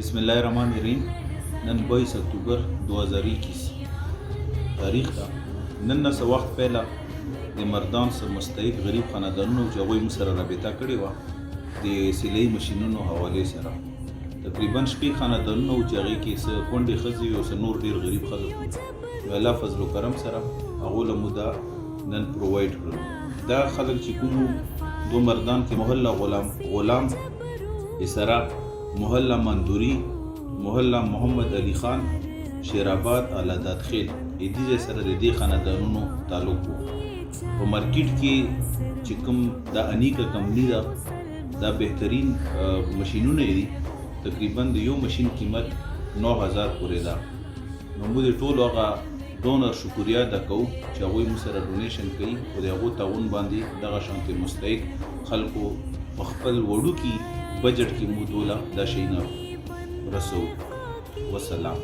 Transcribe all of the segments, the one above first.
बिस्मिल्लाहिर्रहमानिर्रहीम। नन 22 अक्टूबर 2021 तारीख था। नन نه څه وخت پهله د مردان سره مستحق غریب خاندانونو چې هغوی موږ سره رابطه کړې وه د سلایي ماشینونو حوالې سره. تقریبا شپږ خاندانونه وو چې هغې کې څه کونډې ښځې او څه نور ډېر غریب خلک وو. نو الله فضل و کرم سره هغو له مو دا نن پرووایډ کړل. دا خلک چې کوم وو دو مردان کې محله غلام اسرا، محله مندوری، محله محمد علی خان، شیرآباد، آلادات خیل دې سره د دې خاندانونو تعلق وو. په مارکیټ کې چې کوم دا انیکا کمپنی ده دا بهترین ماشینونه دي. تقریبا د یو ماشین قیمت 9000 پورې ده. نو موږ د ټولو هغه ډونر شکریا ادا کوو چې هغوی موږ سره ډونیشن کوي او د هغو تعاون باندې دغه شانتې مستحق خلکو په خپل وړوکي بجټ کې مو دوله دا شیونه رسو. وسلام.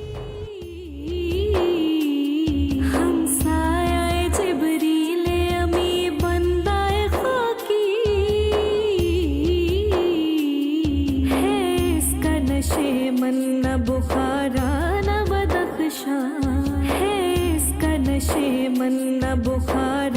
बुखारा न बदख्शां है इसका नशे मन न बुखार